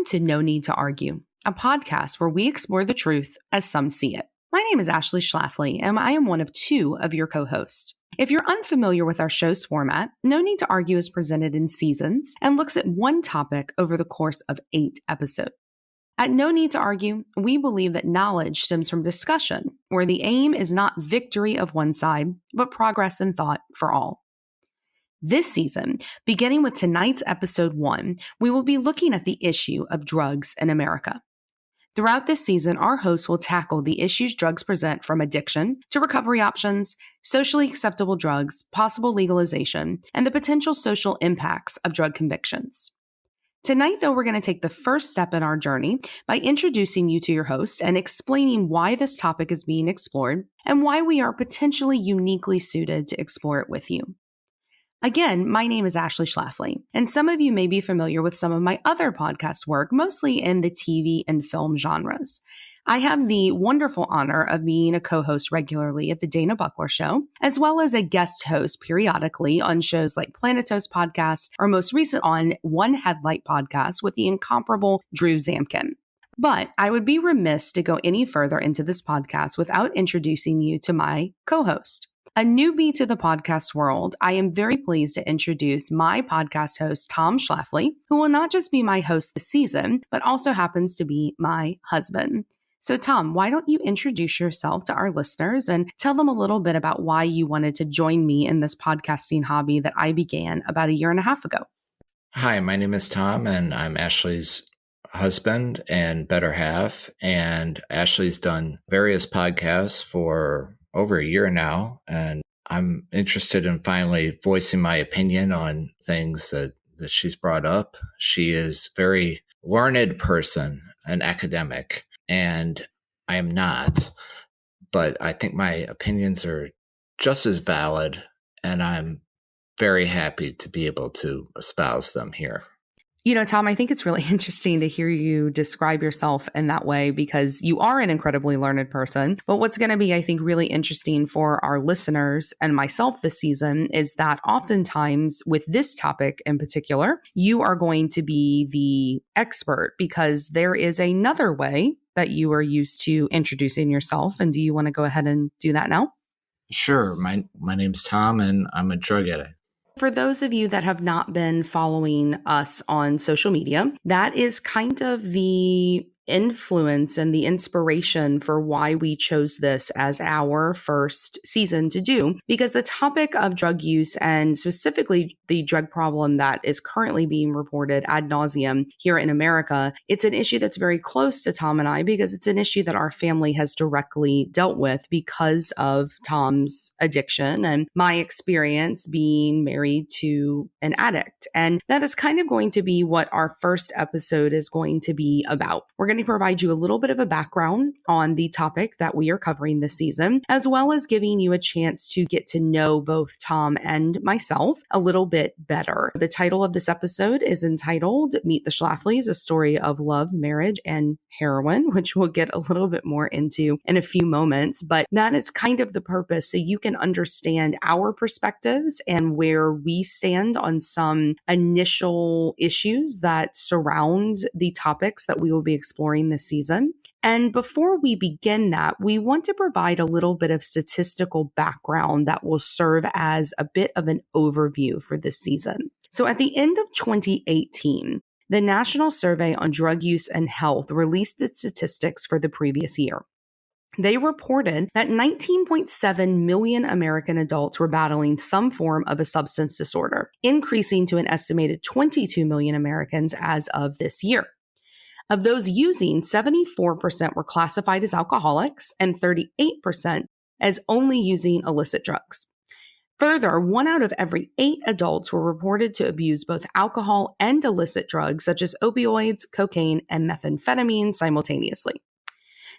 to No Need to Argue, a podcast where we explore the truth as some see it. My name is Ashley Schlafly, and I am one of two of your co-hosts. If you're unfamiliar with our show's format, No Need to Argue is presented in seasons and looks at one topic over the course of 8 episodes. At No Need to Argue, we believe that knowledge stems from discussion, where the aim is not victory of one side, but progress in thought for all. This season, beginning with tonight's episode 1, we will be looking at the issue of drugs in America. Throughout this season, our hosts will tackle the issues drugs present, from addiction to recovery options, socially acceptable drugs, possible legalization, and the potential social impacts of drug convictions. Tonight, though, we're going to take the first step in our journey by introducing you to your host and explaining why this topic is being explored and why we are potentially uniquely suited to explore it with you. Again, my name is Ashley Schlafly, and some of you may be familiar with some of my other podcast work, mostly in the TV and film genres. I have the wonderful honor of being a co-host regularly at The Dana Buckler Show, as well as a guest host periodically on shows like Planetos Podcast, or most recent on One Headlight Podcast with the incomparable Drew Zamkin. But I would be remiss to go any further into this podcast without introducing you to my co-host. A newbie to the podcast world, I am very pleased to introduce my podcast host, Tom Schlafly, who will not just be my host this season, but also happens to be my husband. So Tom, why don't you introduce yourself to our listeners and tell them a little bit about why you wanted to join me in this podcasting hobby that I began about 1.5 years ago. Hi, my name is Tom, and I'm Ashley's husband and better half. And Ashley's done various podcasts for over 1 year now, and I'm interested in finally voicing my opinion on things that she's brought up. She is a very learned person, an academic, and I am not, but I think my opinions are just as valid, and I'm very happy to be able to espouse them here. You know, Tom, I think it's really interesting to hear you describe yourself in that way, because you are an incredibly learned person. But what's going to be, I think, really interesting for our listeners and myself this season is that oftentimes with this topic in particular, you are going to be the expert, because there is another way that you are used to introducing yourself. And do you want to go ahead and do that now? Sure. My name's Tom, and I'm a drug addict. For those of you that have not been following us on social media, that is kind of the influence and the inspiration for why we chose this as our first season to do, because the topic of drug use, and specifically the drug problem that is currently being reported ad nauseum here in America, it's an issue that's very close to Tom and I, because it's an issue that our family has directly dealt with because of Tom's addiction and my experience being married to an addict. And that is kind of going to be what our first episode is going to be about. We're going to provide you a little bit of a background on the topic that we are covering this season, as well as giving you a chance to get to know both Tom and myself a little bit better. The title of this episode is entitled Meet the Schlaflys, a story of love, marriage, and heroin, which we'll get a little bit more into in a few moments. But that is kind of the purpose, so you can understand our perspectives and where we stand on some initial issues that surround the topics that we will be exploring this season. And before we begin that, we want to provide a little bit of statistical background that will serve as a bit of an overview for this season. So at the end of 2018, the National Survey on Drug Use and Health released its statistics for the previous year. They reported that 19.7 million American adults were battling some form of a substance disorder, increasing to an estimated 22 million Americans as of this year. Of those using, 74% were classified as alcoholics and 38% as only using illicit drugs. Further, 1 out of every 8 adults were reported to abuse both alcohol and illicit drugs such as opioids, cocaine, and methamphetamine simultaneously.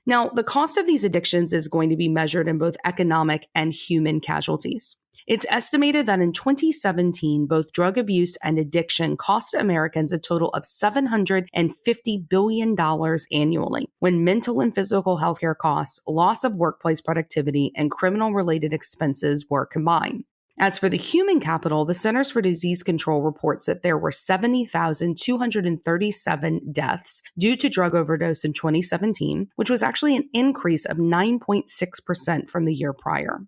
Now, the cost of these addictions is going to be measured in both economic and human casualties. It's estimated that in 2017, both drug abuse and addiction cost Americans a total of $750 billion annually, when mental and physical healthcare costs, loss of workplace productivity, and criminal-related expenses were combined. As for the human capital, the Centers for Disease Control reports that there were 70,237 deaths due to drug overdose in 2017, which was actually an increase of 9.6% from the year prior.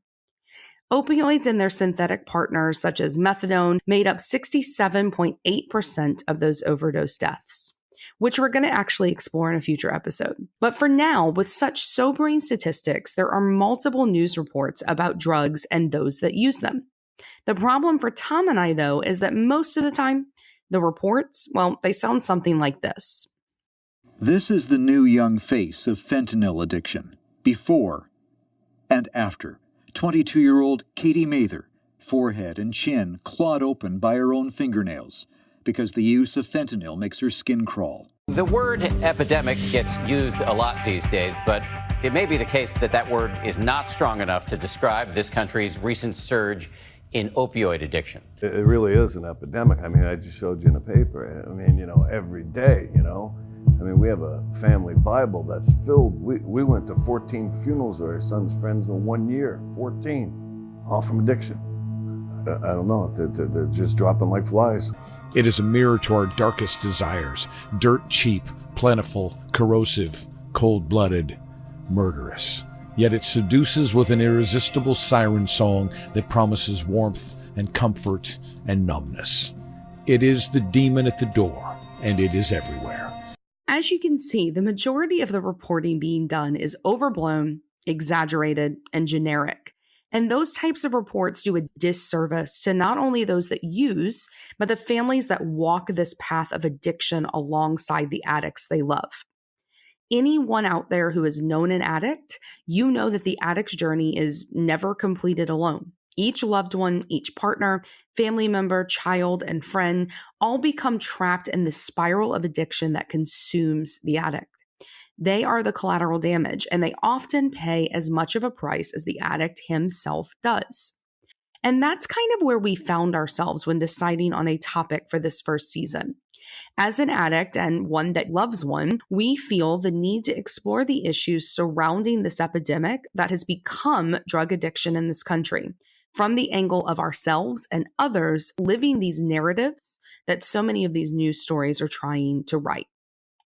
Opioids and their synthetic partners, such as methadone, made up 67.8% of those overdose deaths, which we're going to actually explore in a future episode. But for now, with such sobering statistics, there are multiple news reports about drugs and those that use them. The problem for Tom and I, though, is that most of the time, the reports, well, they sound something like this. This is the new young face of fentanyl addiction, before and after. 22-year-old Katie Mather, forehead and chin clawed open by her own fingernails because the use of fentanyl makes her skin crawl. The word epidemic gets used a lot these days, but it may be the case that that word is not strong enough to describe this country's recent surge in opioid addiction. It really is an epidemic. I mean, I just showed you in the paper. I mean, every day, I mean, we have a family Bible that's filled. We went to 14 funerals of our son's friends in 1 year, 14, all from addiction. I don't know, they're just dropping like flies. It is a mirror to our darkest desires. Dirt cheap, plentiful, corrosive, cold-blooded, murderous. Yet it seduces with an irresistible siren song that promises warmth and comfort and numbness. It is the demon at the door, and it is everywhere. As you can see, the majority of the reporting being done is overblown, exaggerated, and generic. And those types of reports do a disservice to not only those that use, but the families that walk this path of addiction alongside the addicts they love. Anyone out there who has known an addict, you know that the addict's journey is never completed alone. Each loved one, each partner, family member, child, and friend all become trapped in the spiral of addiction that consumes the addict. They are the collateral damage, and they often pay as much of a price as the addict himself does. And that's kind of where we found ourselves when deciding on a topic for this first season. As an addict and one that loves one, we feel the need to explore the issues surrounding this epidemic that has become drug addiction in this country, from the angle of ourselves and others living these narratives that so many of these news stories are trying to write.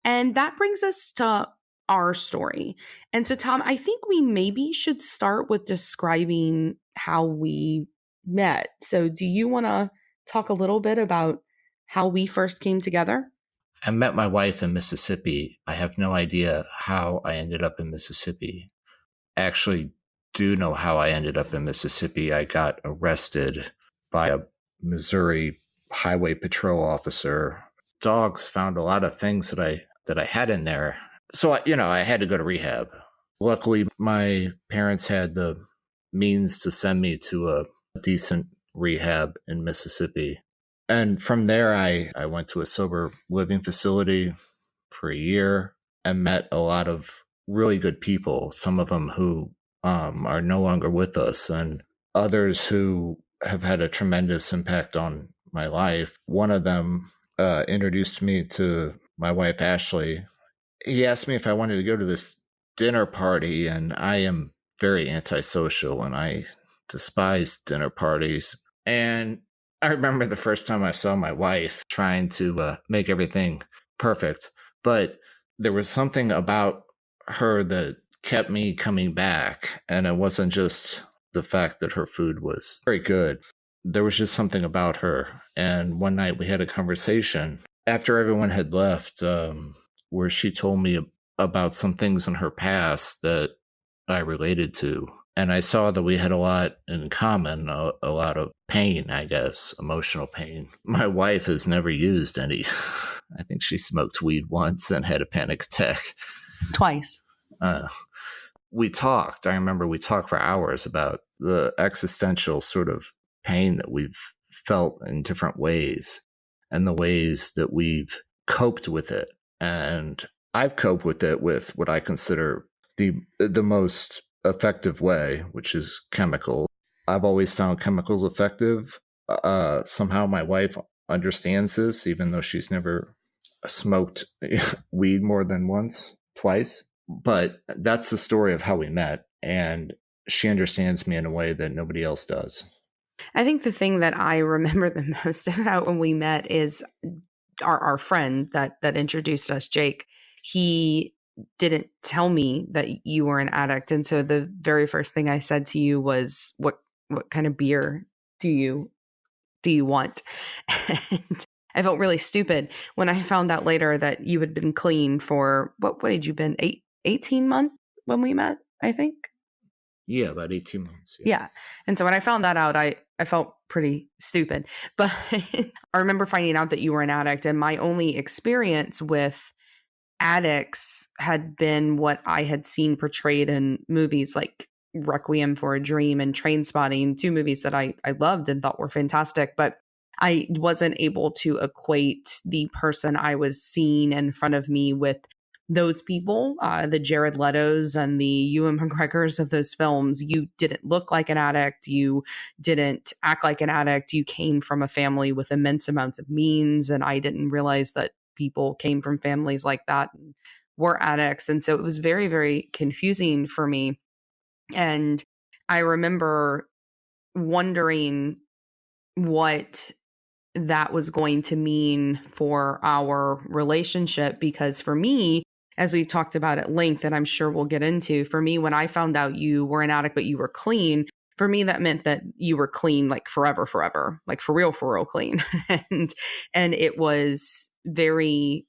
And that brings us to our story. And so, Tom, I think we maybe should start with describing how we met. So do you want to talk a little bit about how we first came together? I met my wife in Mississippi. I have no idea how I ended up in Mississippi. I actually do know how I ended up in Mississippi. I got arrested by a Missouri highway patrol officer. Dogs found a lot of things that I had in there. So, I had to go to rehab. Luckily, my parents had the means to send me to a decent rehab in Mississippi. And from there, I went to a sober living facility for a year and met a lot of really good people, some of them who are no longer with us, and others who have had a tremendous impact on my life. One of them introduced me to my wife, Ashley. He asked me if I wanted to go to this dinner party, and I am very antisocial, and I despise dinner parties. And I remember the first time I saw my wife trying to make everything perfect, but there was something about her that kept me coming back, and it wasn't just the fact that her food was very good. There was just something about her. And one night we had a conversation after everyone had left, where she told me about some things in her past that I related to. And I saw that we had a lot in common, a lot of pain, I guess, emotional pain. My wife has never used any. I think she smoked weed once and had a panic attack. Twice. We talked. I remember we talked for hours about the existential sort of pain that we've felt in different ways and the ways that we've coped with it. And I've coped with it with what I consider the most effective way, which is chemical. I've always found chemicals effective. Somehow my wife understands this, even though she's never smoked weed more than twice. But that's the story of how we met. And she understands me in a way that nobody else does. I think the thing that I remember the most about when we met is our friend that introduced us, Jake. He didn't tell me that you were an addict, and so the very first thing I said to you was, "What kind of beer do you want?" And I felt really stupid when I found out later that you had been clean for what had you been 18 months when we met, I think. Yeah, about 18 months. Yeah. And so when I found that out, I felt pretty stupid. But I remember finding out that you were an addict, and my only experience with addicts had been what I had seen portrayed in movies like Requiem for a Dream and Trainspotting, two movies that I loved and thought were fantastic. But I wasn't able to equate the person I was seeing in front of me with those people, the Jared Letos and the Ewan McGregors of those films. You didn't look like an addict. You didn't act like an addict. You came from a family with immense amounts of means. And I didn't realize that people came from families like that and were addicts. And so it was very, very confusing for me. And I remember wondering what that was going to mean for our relationship. Because for me, as we've talked about at length, and I'm sure we'll get into, for me, when I found out you were an addict, but you were clean, for me, that meant that you were clean, like forever, like for real clean. And it was very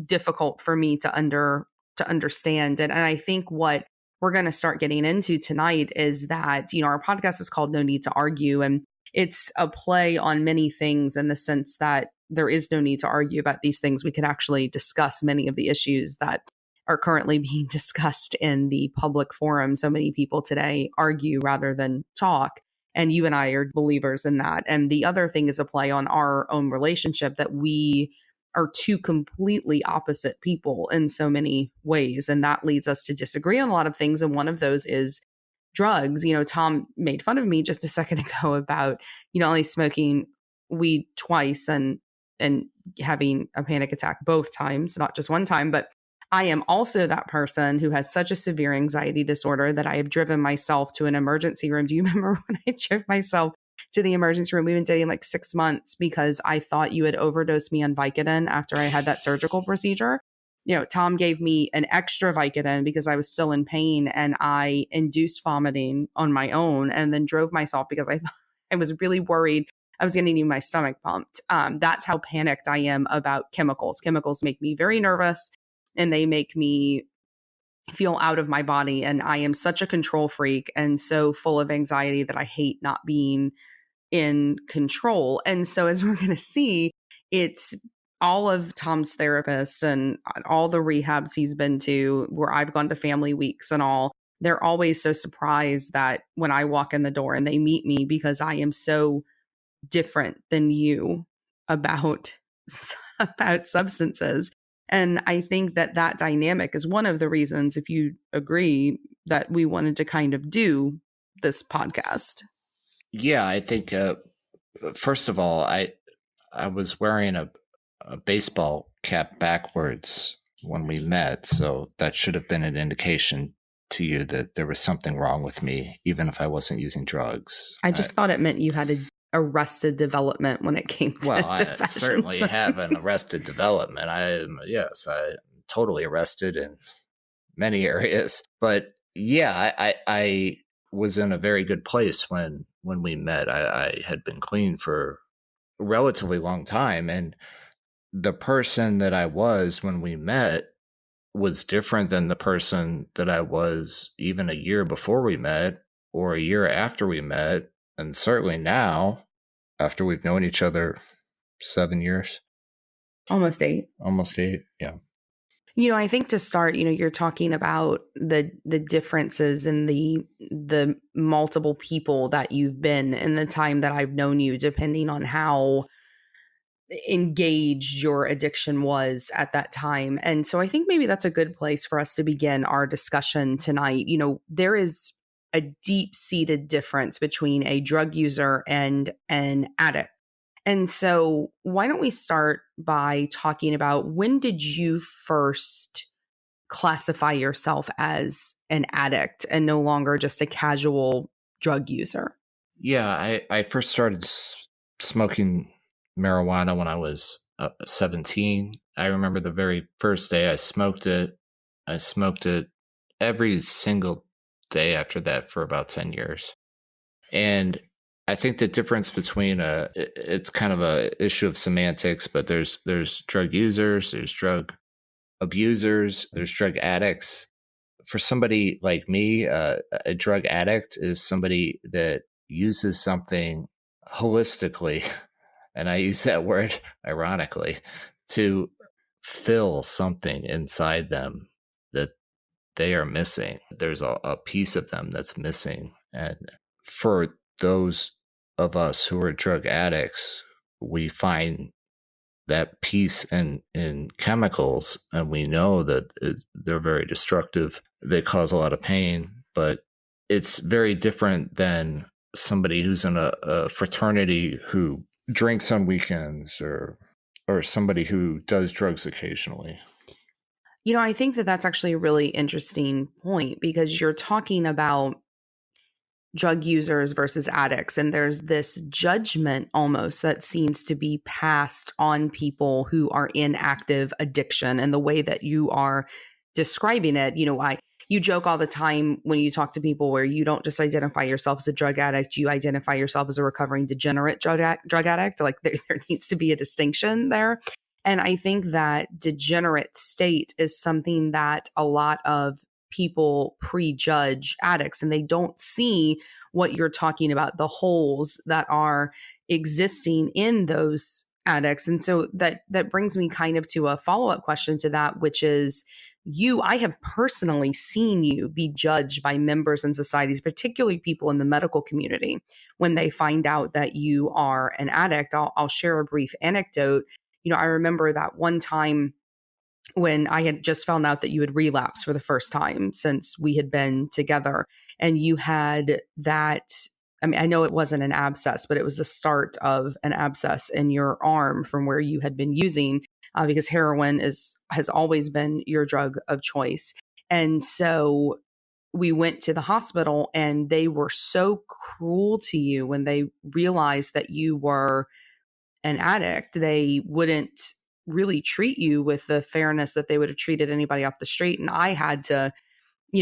difficult for me to understand. And I think what we're going to start getting into tonight is that, our podcast is called No Need to Argue. And it's a play on many things in the sense that there is no need to argue about these things. We can actually discuss many of the issues that are currently being discussed in the public forum. So many people today argue rather than talk. And you and I are believers in that. And the other thing is a play on our own relationship, that we are two completely opposite people in so many ways. And that leads us to disagree on a lot of things. And one of those is drugs. Tom made fun of me just a second ago about, only smoking weed twice and having a panic attack both times, not just one time. But I am also that person who has such a severe anxiety disorder that I have driven myself to an emergency room. Do you remember when I drove myself to the emergency room? We've been dating like 6 months because I thought you had overdosed me on Vicodin after I had that surgical procedure. Tom gave me an extra Vicodin because I was still in pain, and I induced vomiting on my own and then drove myself because I thought I was really worried I was going to need my stomach pumped. That's how panicked I am about chemicals. Chemicals make me very nervous, and they make me feel out of my body. And I am such a control freak and so full of anxiety that I hate not being in control. And so, as we're going to see, it's all of Tom's therapists and all the rehabs he's been to, where I've gone to family weeks and all. They're always so surprised that when I walk in the door and they meet me, because I am so different than you about substances. And I think that dynamic is one of the reasons, if you agree, that we wanted to kind of do this podcast. Yeah, I think first of all, I was wearing a baseball cap backwards when we met, so that should have been an indication to you that there was something wrong with me, even if I wasn't using drugs. I just thought it meant you had arrested development when it came to I fashion certainly sense. have an arrested development. I'm totally arrested in many areas. But yeah, I was in a very good place when we met. I had been clean for a relatively long time, and the person that I was when we met was different than the person that I was even a year before we met or a year after we met, and certainly now after we've known each other 7 years. Almost 8. Almost 8, yeah. I think to start, you're talking about the differences in the multiple people that you've been in the time that I've known you, depending on how engaged your addiction was at that time. And so I think maybe that's a good place for us to begin our discussion tonight. There is a deep-seated difference between a drug user and an addict. And so why don't we start by talking about, when did you first classify yourself as an addict and no longer just a casual drug user? Yeah, I first started smoking marijuana when I was 17. I remember the very first day I smoked it. I smoked it every single day after that for about 10 years. And I think the difference between it's kind of a issue of semantics, but there's drug users, there's drug abusers, there's drug addicts. For somebody like me, a drug addict is somebody that uses something holistically, and I use that word ironically, to fill something inside them that they are missing. There's a piece of them that's missing. And for those of us who are drug addicts, we find that piece in chemicals, and we know that they're very destructive. They cause a lot of pain, but it's very different than somebody who's in a fraternity who drinks on weekends, or somebody who does drugs occasionally. I think that that's actually a really interesting point because you're talking about drug users versus addicts. And there's this judgment almost that seems to be passed on people who are in active addiction. And the way that you are describing it, you joke all the time when you talk to people where you don't just identify yourself as a drug addict, you identify yourself as a recovering degenerate drug addict. Like there needs to be a distinction there. And I think that degenerate state is something that a lot of people prejudge addicts, and they don't see what you're talking about, the holes that are existing in those addicts. And so that brings me kind of to a follow-up question to that, which is I have personally seen you be judged by members in societies, particularly people in the medical community, when they find out that you are an addict. I'll share a brief anecdote. I remember that one time when I had just found out that you had relapsed for the first time since we had been together, and you had that. I mean, I know it wasn't an abscess, but it was the start of an abscess in your arm from where you had been using, because heroin has always been your drug of choice. And so we went to the hospital, and they were so cruel to you when they realized that you were an addict. They wouldn't really treat you with the fairness that they would have treated anybody off the street. And I had to,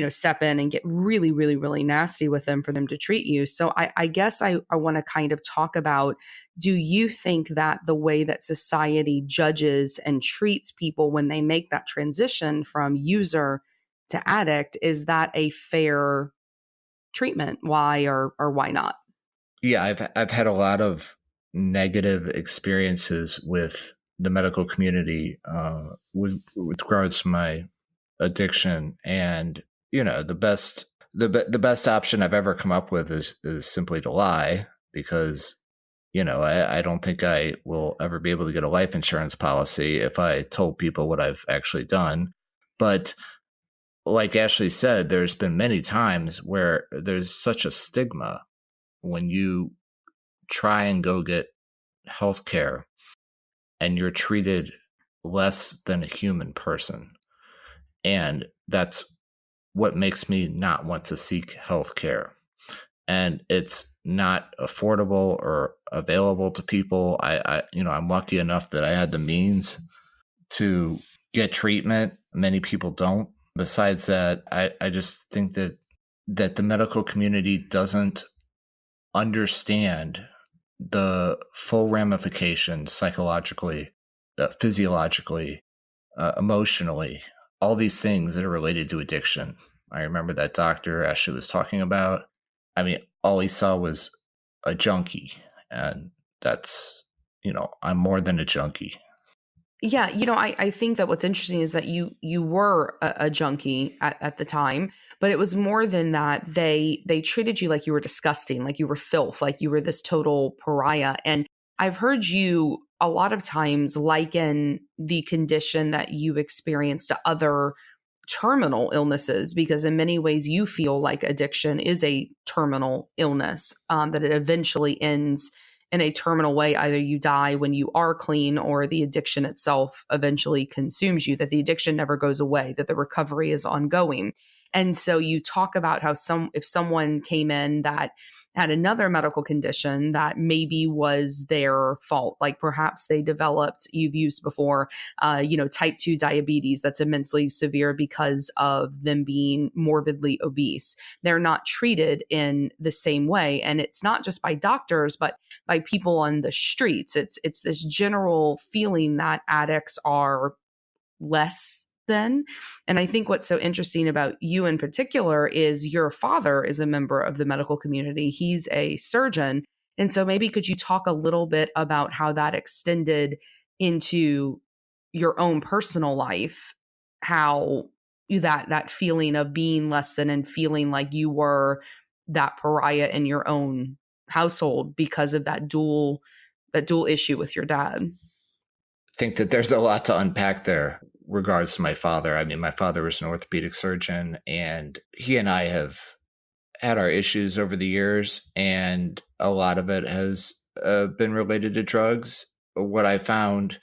step in and get really, really, really nasty with them for them to treat you. So I guess I want to kind of talk about, do you think that the way that society judges and treats people when they make that transition from user to addict, is that a fair treatment? Why or why not? Yeah, I've had a lot of negative experiences with the medical community with regards to my addiction, and the best option I've ever come up with is simply to lie, because I don't think I will ever be able to get a life insurance policy if I told people what I've actually done. But like Ashley said, there's been many times where there's such a stigma when you try and go get health care and you're treated less than a human person. And that's what makes me not want to seek health care. And it's not affordable or available to people. I'm lucky enough that I had the means to get treatment. Many people don't. Besides that, I just think that the medical community doesn't understand the full ramifications psychologically, physiologically, emotionally, all these things that are related to addiction. I remember that doctor Ashley was talking about. I mean, all he saw was a junkie, and that's, I'm more than a junkie. Yeah, I think that what's interesting is that you were a junkie at the time, but it was more than that. They treated you like you were disgusting, like you were filth, like you were this total pariah. And I've heard you a lot of times liken the condition that you experienced to other terminal illnesses, because in many ways you feel like addiction is a terminal illness, that it eventually ends in a terminal way. Either you die when you are clean, or the addiction itself eventually consumes you, that the addiction never goes away, that the recovery is ongoing. And so you talk about how if someone came in that had another medical condition that maybe was their fault. Like perhaps they developed, you've used before, type 2 diabetes that's immensely severe because of them being morbidly obese. They're not treated in the same way. And it's not just by doctors, but by people on the streets. It's this general feeling that addicts are less than. And I think what's so interesting about you in particular is your father is a member of the medical community. He's a surgeon. And so maybe could you talk a little bit about how that extended into your own personal life, how that feeling of being less than and feeling like you were that pariah in your own household because of that dual issue with your dad? Think that there's a lot to unpack there regards to my father. I mean, my father was an orthopedic surgeon, and he and I have had our issues over the years, and a lot of it has been related to drugs. What I found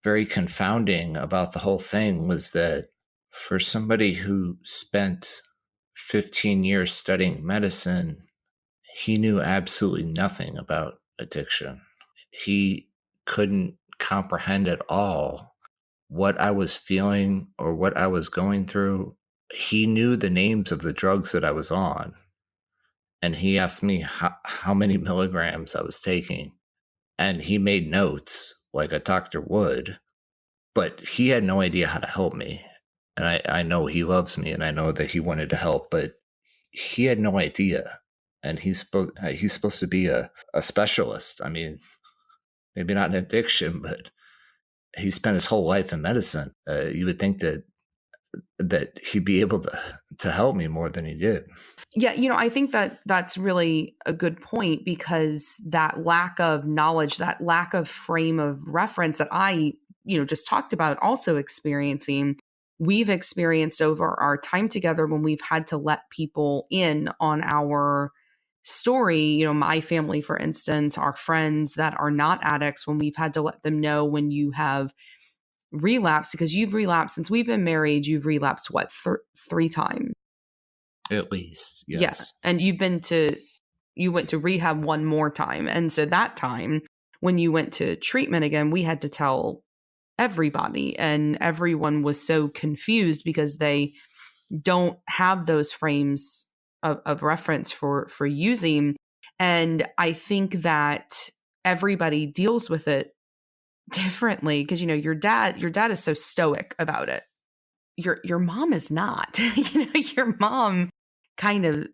very confounding about the whole thing was that for somebody who spent 15 years studying medicine, he knew absolutely nothing about addiction. He couldn't comprehend at all what I was feeling or what I was going through. He knew the names of the drugs that I was on. And he asked me how many milligrams I was taking. And he made notes like a doctor would, but he had no idea how to help me. And I know he loves me and I know that he wanted to help, but he had no idea. And he's supposed to be a specialist. I mean, maybe not in addiction, but he spent his whole life in medicine. You would think that he'd be able to help me more than he did. Yeah, I think that that's really a good point, because that lack of knowledge, that lack of frame of reference that I, just talked about also experiencing, we've experienced over our time together when we've had to let people in on our story. My family, for instance, our friends that are not addicts, when we've had to let them know when you have relapsed, because you've relapsed since we've been married, you've relapsed what, 3 times? At least, yes. Yeah. And you went to rehab one more time. And so that time when you went to treatment again, we had to tell everybody, and everyone was so confused because they don't have those frames of reference for using. And I think that everybody deals with it differently, because your dad is so stoic about it. Your mom is not. Your mom kind of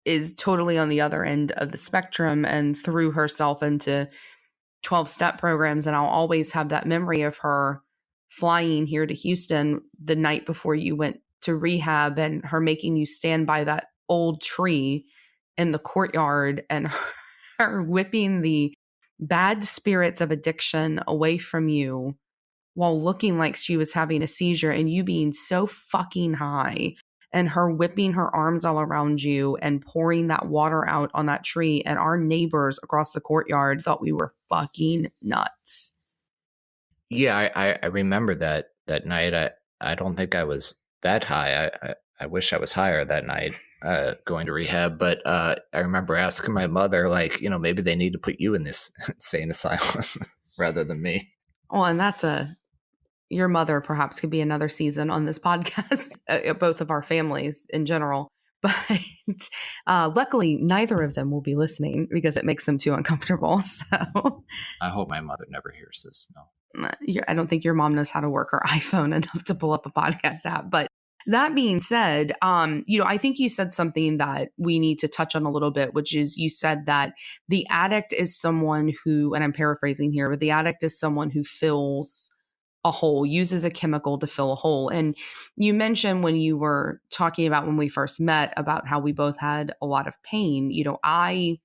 is totally on the other end of the spectrum and threw herself into 12-step programs. And I'll always have that memory of her flying here to Houston the night before you went to rehab, and her making you stand by that old tree in the courtyard, and her whipping the bad spirits of addiction away from you while looking like she was having a seizure, and you being so fucking high, and her whipping her arms all around you and pouring that water out on that tree. And our neighbors across the courtyard thought we were fucking nuts. Yeah, I remember that night. I don't think I was that high. I wish I was higher that night going to rehab. But I remember asking my mother, like, maybe they need to put you in this insane asylum rather than me. Well, and your mother perhaps could be another season on this podcast, both of our families in general. But luckily, neither of them will be listening because it makes them too uncomfortable. So I hope my mother never hears this. No. I don't think your mom knows how to work her iPhone enough to pull up a podcast app. But that being said, I think you said something that we need to touch on a little bit, which is you said that the addict is someone who, and I'm paraphrasing here, but the addict is someone who fills a hole, uses a chemical to fill a hole. And you mentioned when you were talking about when we first met about how we both had a lot of pain, I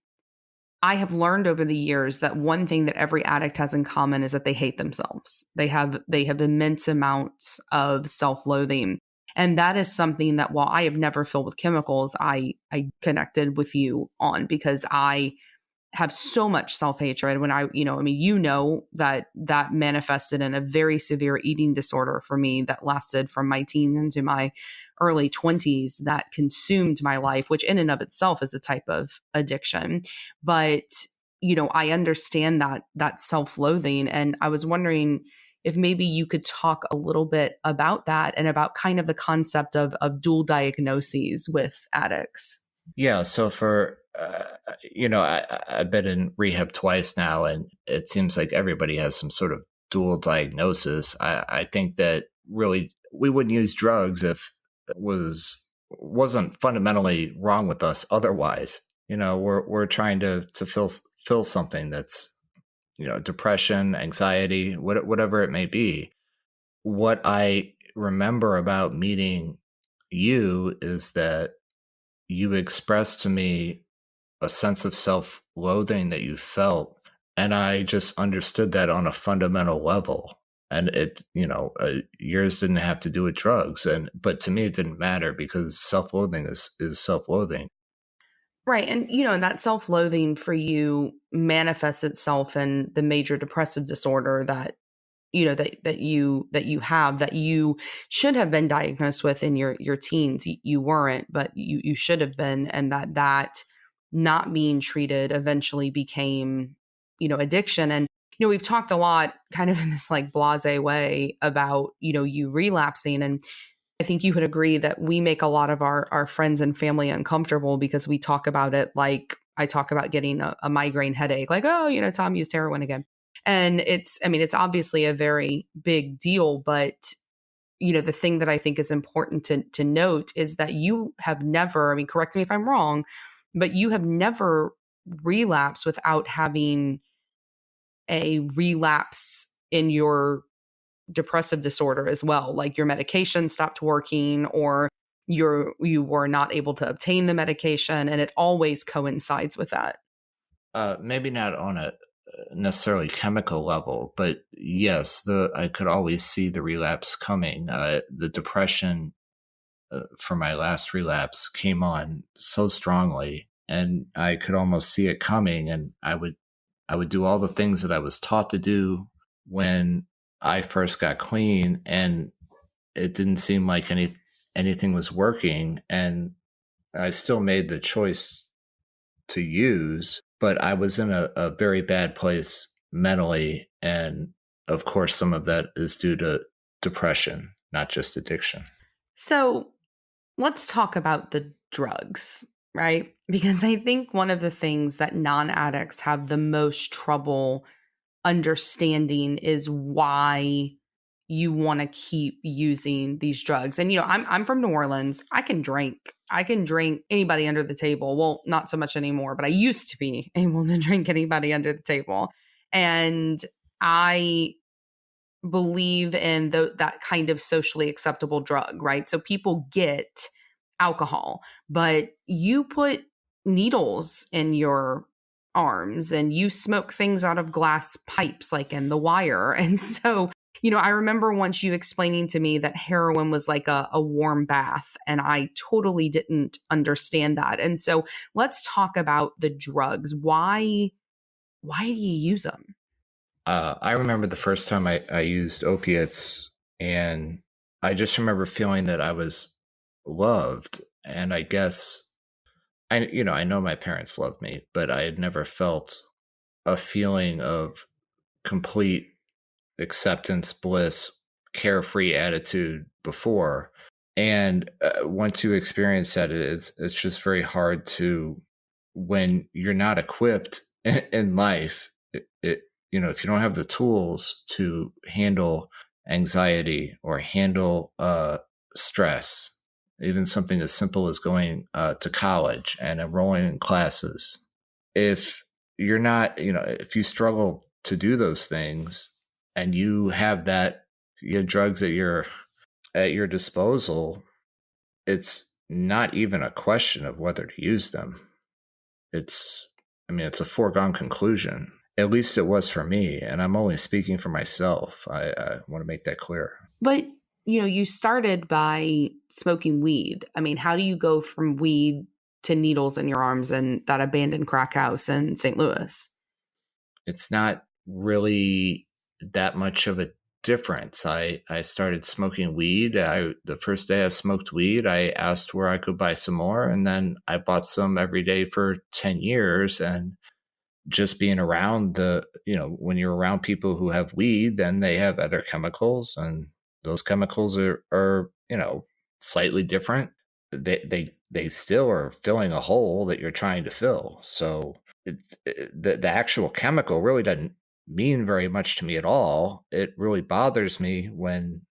have learned over the years that one thing that every addict has in common is that they hate themselves. They have immense amounts of self-loathing. And that is something that, while I have never filled with chemicals, I connected with you on, because I have so much self-hatred when that manifested in a very severe eating disorder for me that lasted from my teens into my early 20s that consumed my life, which in and of itself is a type of addiction. But, I understand that self-loathing. And I was wondering if maybe you could talk a little bit about that and about kind of the concept of dual diagnoses with addicts. Yeah. So I've been in rehab twice now, and it seems like everybody has some sort of dual diagnosis. I think that really we wouldn't use drugs if it wasn't fundamentally wrong with us otherwise. We're trying to fill something that's, depression, anxiety, whatever it may be. What I remember about meeting you is that you expressed to me a sense of self-loathing that you felt, and I just understood that on a fundamental level. And yours didn't have to do with drugs, but to me it didn't matter because self-loathing is self-loathing. Right. And, and that self loathing for you manifests itself in the major depressive disorder that, that you should have been diagnosed with in your teens. You weren't, but you should have been. And that not being treated eventually became, addiction. And, we've talked a lot kind of in this like blase way about, you relapsing. And I think you would agree that we make a lot of our friends and family uncomfortable because we talk about it like I talk about getting a migraine headache, like, oh, Tom used heroin again. And it's obviously a very big deal, but the thing that I think is important to note is that you have never, correct me if I'm wrong, but you have never relapsed without having a relapse in your depressive disorder as well, like your medication stopped working or you were not able to obtain the medication, and it always coincides with that. Maybe not on a necessarily chemical level, but yes, I could always see the relapse coming. The depression for my last relapse came on so strongly, and I could almost see it coming. And I would do all the things that I was taught to do when I first got clean, and it didn't seem like anything was working. And I still made the choice to use, but I was in a very bad place mentally. And of course, some of that is due to depression, not just addiction. So let's talk about the drugs, right? Because I think one of the things that non-addicts have the most trouble understanding is why you want to keep using these drugs. And I'm from New Orleans. I can drink. Anybody under the table. Well, not so much anymore, but I used to be able to drink anybody under the table. And I believe in that kind of socially acceptable drug, right? So people get alcohol, but you put needles in your arms and you smoke things out of glass pipes like in The Wire. And so, I remember once you explaining to me that heroin was like a warm bath, and I totally didn't understand that. And so let's talk about the drugs. Why do you use them? I remember the first time I used opiates, and I just remember feeling that I was loved. And I guess I know my parents loved me, but I had never felt a feeling of complete acceptance, bliss, carefree attitude before. And once you experience that, it's just very hard to, when you're not equipped in life, if you don't have the tools to handle anxiety or handle stress, even something as simple as going to college and enrolling in classes, if you're not, if you struggle to do those things and you have drugs at your disposal, it's not even a question of whether to use them. It's a foregone conclusion. At least it was for me, and I'm only speaking for myself. I want to make that clear. But, you started by smoking weed. How do you go from weed to needles in your arms and that abandoned crack house in St. Louis? It's not really that much of a different. I started smoking weed. The first day I smoked weed, I asked where I could buy some more, and then I bought some every day for 10 years. And just being around when you're around people who have weed, then they have other chemicals, and those chemicals are slightly different. They still are filling a hole that you're trying to fill. So the actual chemical really doesn't mean very much to me at all. It really bothers me when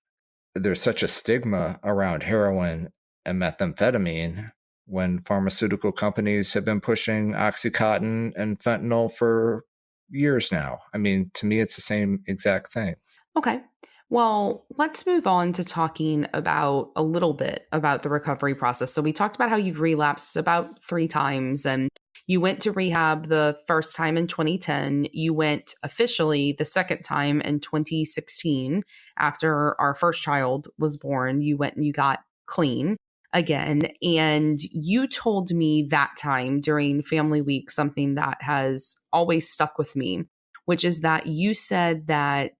there's such a stigma around heroin and methamphetamine when pharmaceutical companies have been pushing Oxycontin and fentanyl for years now. I mean, to me, it's the same exact thing. Okay. Well, let's move on to talking about a little bit about the recovery process. So we talked about how you've relapsed about 3 times, and you went to rehab the first time in 2010. You went officially the second time in 2016 after our first child was born. You went and you got clean again. And you told me that time during Family Week something that has always stuck with me, which is that you said that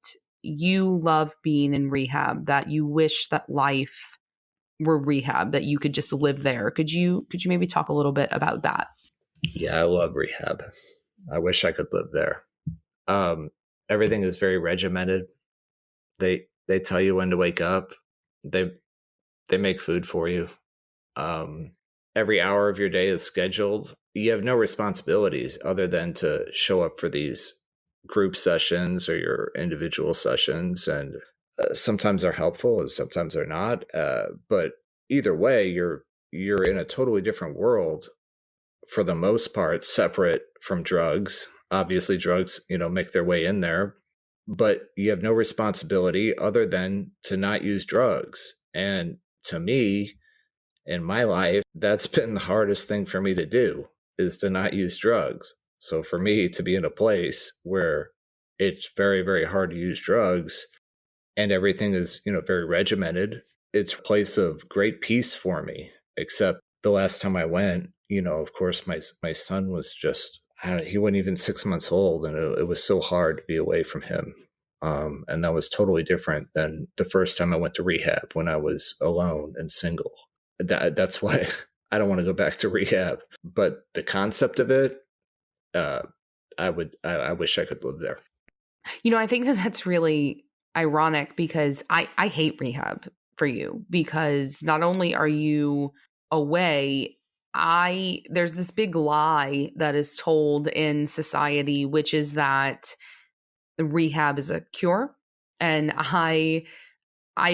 you love being in rehab, that you wish that life were rehab, that you could just live there. Could you maybe talk a little bit about that? Yeah, I love rehab. I wish I could live there. Everything is very regimented. They tell you when to wake up. They make food for you. Every hour of your day is scheduled. You have no responsibilities other than to show up for these group sessions or your individual sessions, and sometimes they're helpful and sometimes they're not. But either way, you're in a totally different world for the most part, separate from drugs. Obviously, drugs, make their way in there, but you have no responsibility other than to not use drugs. And to me, in my life, that's been the hardest thing for me to do, is to not use drugs. So for me to be in a place where it's very, very hard to use drugs and everything is, very regimented, it's a place of great peace for me. Except the last time I went, of course, my son was just, he wasn't even 6 months old, and it was so hard to be away from him. And that was totally different than the first time I went to rehab when I was alone and single. That's why I don't want to go back to rehab. But the concept of it, I wish I could live there. I think that that's really ironic because I hate rehab for you, because not only are you away, there's this big lie that is told in society, which is that rehab is a cure. And I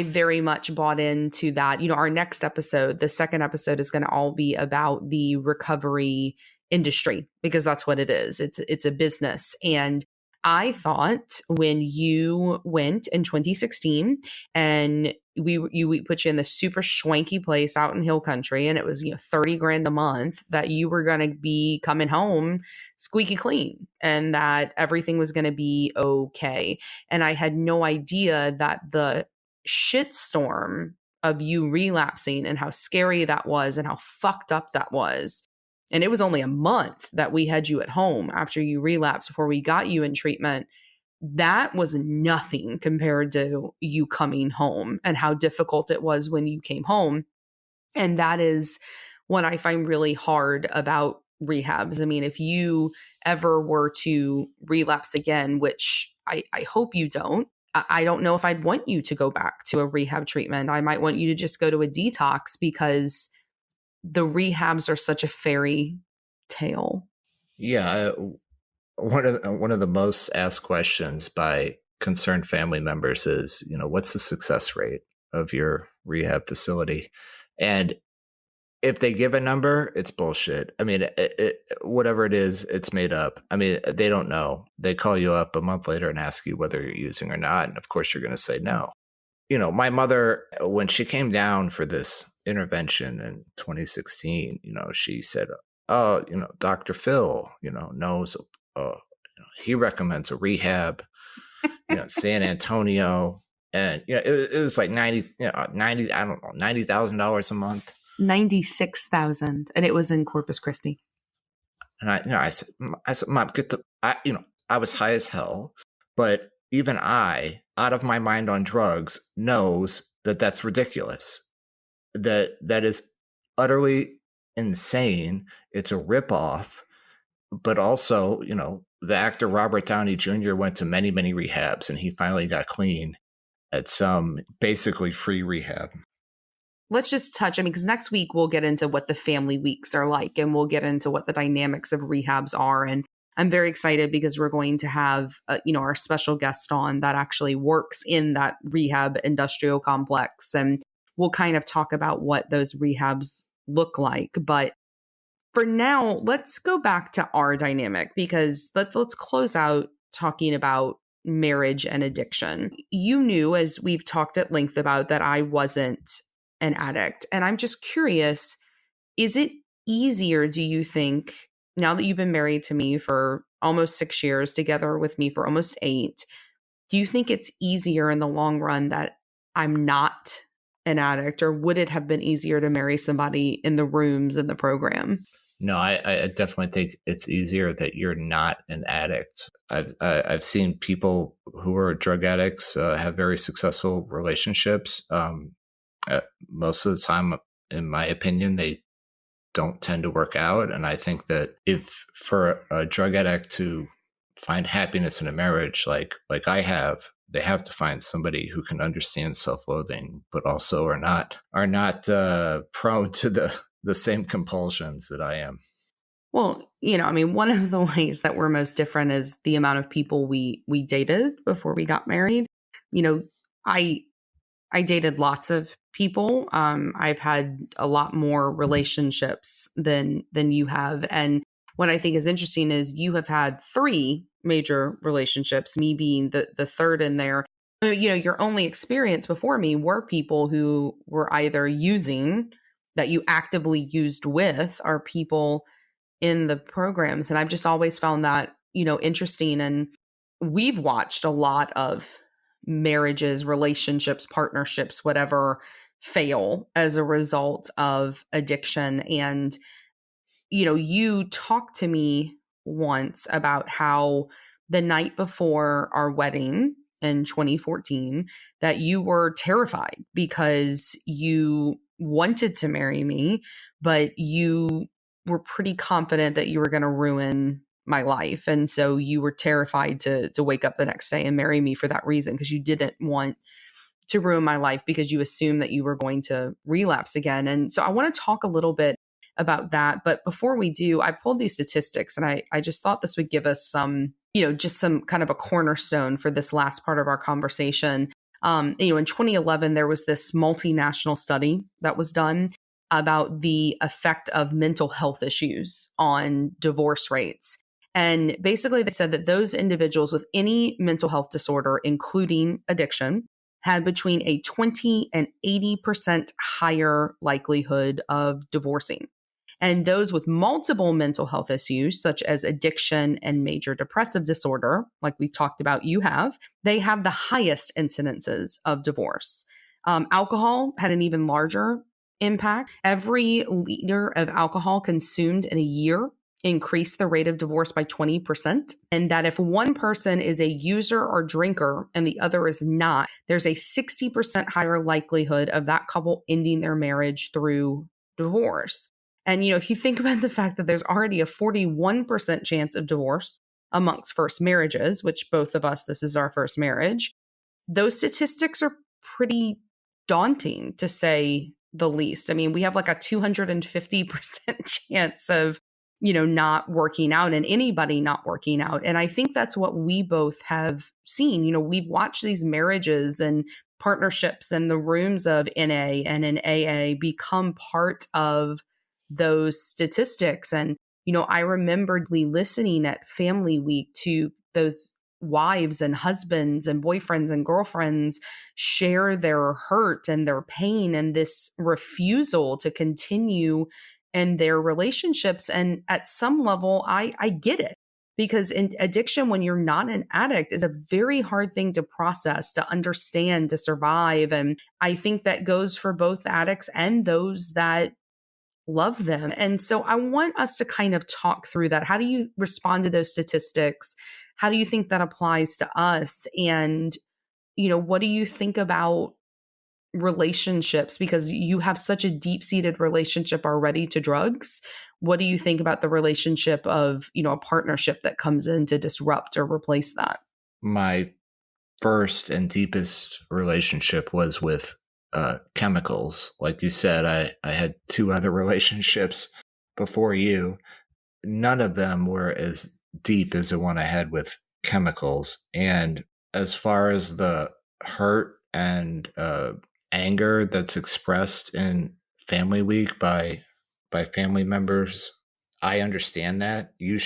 very much bought into that. Our next episode, the second episode, is going to all be about the recovery industry, because that's what it is. It's a business. And I thought when you went in 2016 and we put you in this super schwanky place out in Hill Country, and it was $30,000 a month, that you were going to be coming home squeaky clean and that everything was going to be okay. And I had no idea that the shitstorm of you relapsing and how scary that was and how fucked up that was. And it was only a month that we had you at home after you relapsed before we got you in treatment. That was nothing compared to you coming home and how difficult it was when you came home. And that is what I find really hard about rehabs. I mean, if you ever were to relapse again, which I hope you don't, I don't know if I'd want you to go back to a rehab treatment. I might want you to just go to a detox, because the rehabs are such a fairy tale. Yeah, one of the most asked questions by concerned family members is, what's the success rate of your rehab facility? And if they give a number, it's bullshit. I mean, whatever it is, it's made up. I mean, they don't know. They call you up a month later and ask you whether you're using or not. And of course, you're going to say no. My mother, when she came down for this intervention in 2016, she said, oh, Dr. Phil, knows, he recommends a rehab, San Antonio. And it was like $90,000 a month. 96,000, and it was in Corpus Christi. And I said, Mom, I was high as hell, but even I, out of my mind on drugs, knows that that's ridiculous. That is utterly insane. It's a ripoff. But also, the actor Robert Downey Jr. went to many, many rehabs, and he finally got clean at some basically free rehab. Let's just touch, because next week we'll get into what the family weeks are like, and we'll get into what the dynamics of rehabs are. And I'm very excited because we're going to have, our special guest on that actually works in that rehab industrial complex. And we'll kind of talk about what those rehabs look like. But for now, let's go back to our dynamic, because let's close out talking about marriage and addiction. You knew, as we've talked at length about, that I wasn't an addict. And I'm just curious, is it easier, do you think, now that you've been married to me for almost 6 years, together with me for almost 8, do you think it's easier in the long run that I'm not an addict, or would it have been easier to marry somebody in the rooms in the program? No, I definitely think it's easier that you're not an addict. I've seen people who are drug addicts have very successful relationships. Most of the time, in my opinion, they don't tend to work out. And I think that if for a drug addict to find happiness in a marriage, like I have, they have to find somebody who can understand self-loathing, but also are not prone to the same compulsions that I am. Well, one of the ways that we're most different is the amount of people we dated before we got married. I dated lots of people. I've had a lot more relationships than you have. And what I think is interesting is you have had 3 major relationships, me being the third in there. Your only experience before me were people who were either using, that you actively used with, or people in the programs. And I've just always found that, interesting. And we've watched a lot of marriages, relationships, partnerships, whatever, fail as a result of addiction. And, you talked to me once about how the night before our wedding in 2014, that you were terrified because you wanted to marry me, but you were pretty confident that you were going to ruin my life. And so you were terrified to wake up the next day and marry me for that reason, because you didn't want to ruin my life, because you assumed that you were going to relapse again. And so I want to talk a little bit about that. But before we do, I pulled these statistics, and I just thought this would give us some, just some kind of a cornerstone for this last part of our conversation. In 2011, there was this multinational study that was done about the effect of mental health issues on divorce rates. And basically, they said that those individuals with any mental health disorder, including addiction, had between a 20 and 80% higher likelihood of divorcing. And those with multiple mental health issues, such as addiction and major depressive disorder, like we talked about, they have the highest incidences of divorce. Alcohol had an even larger impact. Every liter of alcohol consumed in a year increased the rate of divorce by 20%. And that if one person is a user or drinker and the other is not, there's a 60% higher likelihood of that couple ending their marriage through divorce. And, if you think about the fact that there's already a 41% chance of divorce amongst first marriages, which both of us, this is our first marriage, those statistics are pretty daunting, to say the least. We have like a 250% chance of, not working out, and anybody not working out. And I think that's what we both have seen. We've watched these marriages and partnerships in the rooms of NA and in AA become part of those statistics. And, I remembered listening at Family Week to those wives and husbands and boyfriends and girlfriends share their hurt and their pain and this refusal to continue in their relationships. And at some level, I get it, because in addiction, when you're not an addict, is a very hard thing to process, to understand, to survive. And I think that goes for both addicts and those that love them. And so I want us to kind of talk through that. How do you respond to those statistics? how do you think that applies to us? And, what do you think about relationships? Because you have such a deep-seated relationship already to drugs. What do you think about the relationship of, a partnership that comes in to disrupt or replace that? My first and deepest relationship was with chemicals. Like you said, I had two other relationships before you. None of them were as deep as the one I had with chemicals. And as far as the hurt and anger that's expressed in Family Week by family members, I understand that. You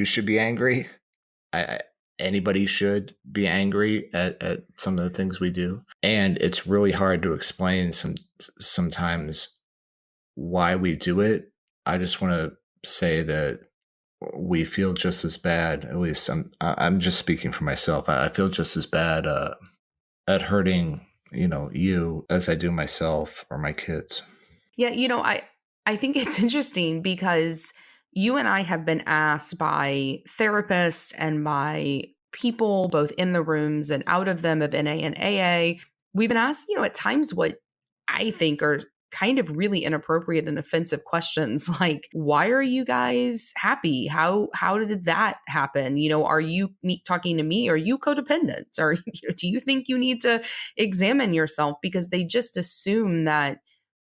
should be angry. I Anybody should be angry at some of the things we do, and it's really hard to explain sometimes why we do it. I just want to say that we feel just as bad. At least I'm just speaking for myself. I feel just as bad at hurting you as I do myself or my kids. Yeah, I think it's interesting because you and I have been asked by therapists and by people both in the rooms and out of them of NA and AA. We've been asked, at times what I think are kind of really inappropriate and offensive questions like, why are you guys happy? How did that happen? Are you talking to me? Are you codependent? Or do you think you need to examine yourself? Because they just assume that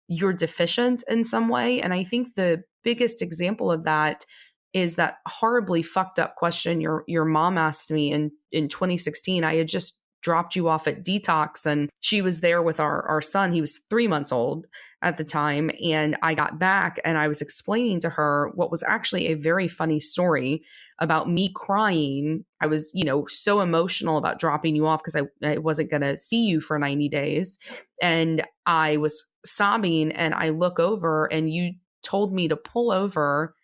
you're deficient in some way. And I think the biggest example of that is that horribly fucked up question your mom asked me in 2016. I had just dropped you off at detox and she was there with our son. He was 3 months old at the time. And I got back and I was explaining to her what was actually a very funny story about me crying. I was, so emotional about dropping you off because I wasn't going to see you for 90 days. And I was sobbing and I look over and you told me to pull over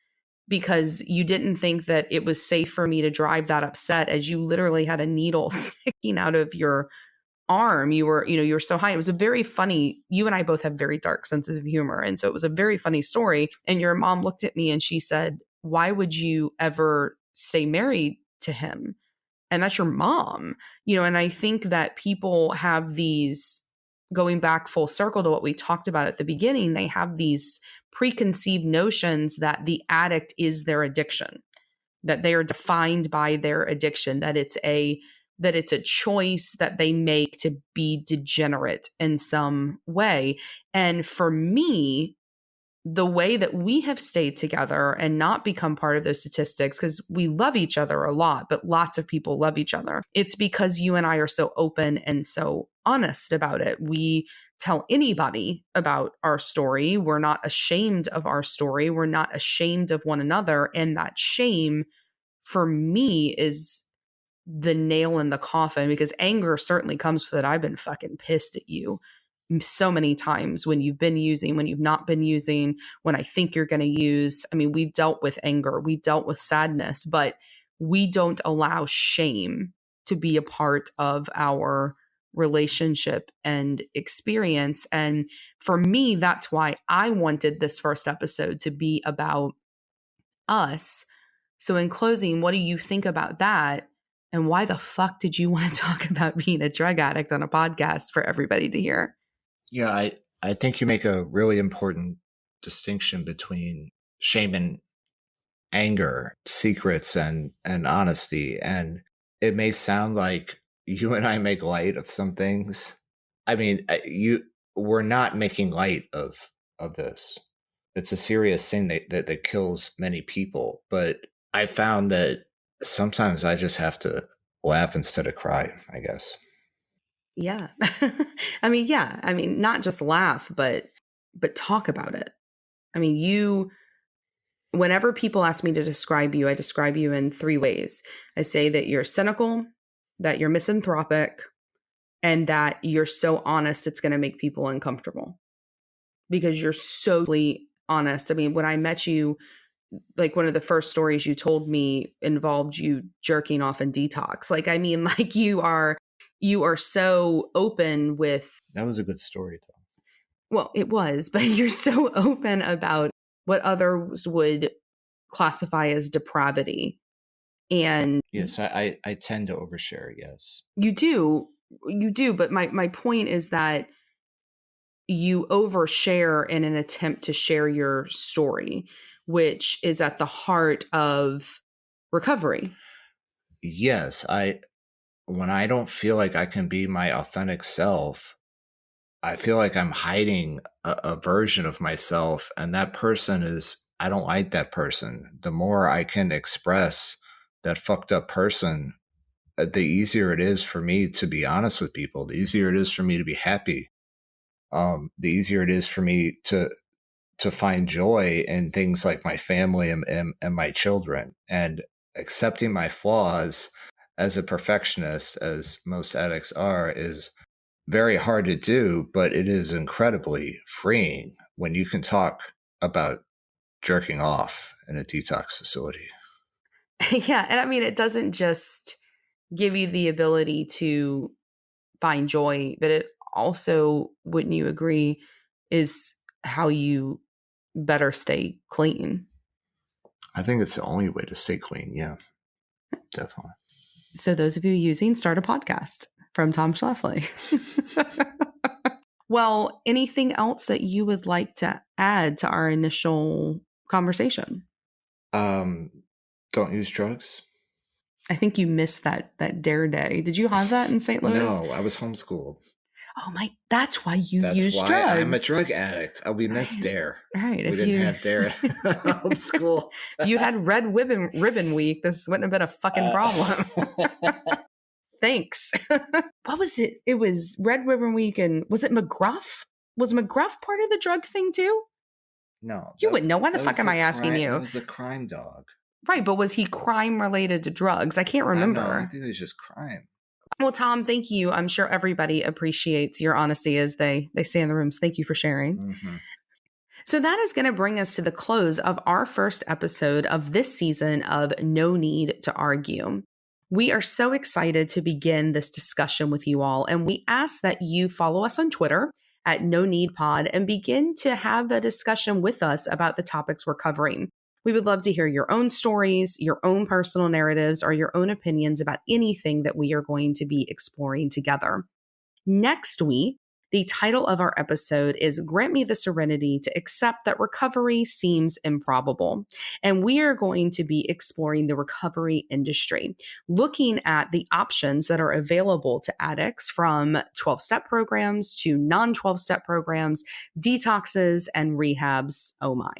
because you didn't think that it was safe for me to drive that upset, as you literally had a needle sticking out of your arm. You were so high. It was a very funny, you and I both have very dark senses of humor. And so it was a very funny story. And your mom looked at me and she said, why would you ever stay married to him? And that's your mom. And I think that people have these, going back full circle to what we talked about at the beginning, they have these preconceived notions that the addict is their addiction, that they are defined by their addiction, that it's a choice that they make to be degenerate in some way. And for me, the way that we have stayed together and not become part of those statistics, because we love each other a lot, but lots of people love each other, it's because you and I are so open and so honest about it. We tell anybody about our story. We're not ashamed of our story. We're not ashamed of one another. And that shame, for me, is the nail in the coffin, because anger certainly comes with it. I've been fucking pissed at you so many times when you've been using, when you've not been using, when I think you're going to use. I mean, we've dealt with anger, we dealt with sadness, but we don't allow shame to be a part of our relationship and experience. And for me, that's why I wanted this first episode to be about us. So in closing, what do you think about that? And why the fuck did you want to talk about being a drug addict on a podcast for everybody to hear? Yeah, I think you make a really important distinction between shame and anger, secrets and honesty. And it may sound like you and I make light of some things. I mean, we're not making light of this. It's a serious thing that kills many people. But I found that sometimes I just have to laugh instead of cry, I guess. Yeah. I mean, not just laugh, but talk about it. I mean, whenever people ask me to describe you, I describe you in 3 ways. I say that you're cynical, that you're misanthropic, and that you're so honest it's going to make people uncomfortable because you're so honest. I mean, when I met you, like one of the first stories you told me involved you jerking off in detox. Like, I mean, like you are so open with. That was a good story, though. Well, it was, but you're so open about what others would classify as depravity. And Yes, I tend to overshare. Yes. you do. But my point is that you overshare in an attempt to share your story, which is at the heart of recovery. Yes, when I don't feel like I can be my authentic self, I feel like I'm hiding a version of myself, and that person is, I don't like that person. The more I can express that fucked up person, the easier it is for me to be honest with people, the easier it is for me to be happy. The easier it is for me to find joy in things like my family and my children, and accepting my flaws as a perfectionist, as most addicts are, is very hard to do, but it is incredibly freeing when you can talk about jerking off in a detox facility. Yeah. And I mean, it doesn't just give you the ability to find joy, but it also, wouldn't you agree, is how you better stay clean. I think it's the only way to stay clean. Yeah, definitely. So those of you using, start a podcast from Tom Schlafly. Well, anything else that you would like to add to our initial conversation? Don't use drugs. I think you missed that dare day. Did you have that in St. Louis? No, I was homeschooled. Oh my, that's why you That's use why drugs. I'm a drug addict. We missed DARE. Right. We didn't have DARE at homeschool. If you had Red Ribbon Week, this wouldn't have been a fucking problem. Thanks. What was it? It was Red Ribbon Week, and was it McGruff? Was McGruff part of the drug thing too? No. You wouldn't know. Why the fuck am I asking you? It was a crime dog. Right, but was he crime related to drugs? I can't remember. No, I think it was just crime. Well, Tom, thank you. I'm sure everybody appreciates your honesty as they say in the rooms. Thank you for sharing. Mm-hmm. So that is going to bring us to the close of our first episode of this season of No Need to Argue. We are so excited to begin this discussion with you all, and we ask that you follow us on Twitter at No Need Pod and begin to have a discussion with us about the topics we're covering. We would love to hear your own stories, your own personal narratives, or your own opinions about anything that we are going to be exploring together. Next week, the title of our episode is Grant Me the Serenity to Accept That Recovery Seems Improbable. And we are going to be exploring the recovery industry, looking at the options that are available to addicts, from 12-step programs to non-12-step programs, detoxes, and rehabs. Oh my.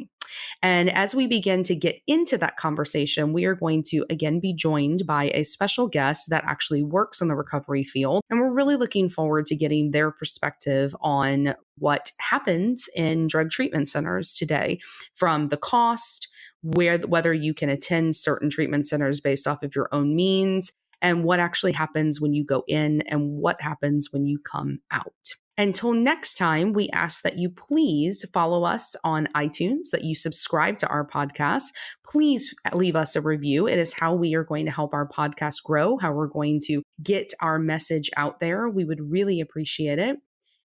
And as we begin to get into that conversation, we are going to again be joined by a special guest that actually works in the recovery field. And we're really looking forward to getting their perspective on what happens in drug treatment centers today, from the cost, whether you can attend certain treatment centers based off of your own means, and what actually happens when you go in and what happens when you come out. Until next time, we ask that you please follow us on iTunes, that you subscribe to our podcast. Please leave us a review. It is how we are going to help our podcast grow, how we're going to get our message out there. We would really appreciate it.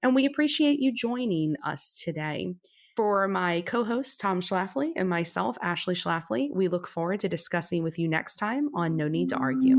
And we appreciate you joining us today. For my co-host, Tom Schlafly, and myself, Ashley Schlafly, we look forward to discussing with you next time on No Need to Argue.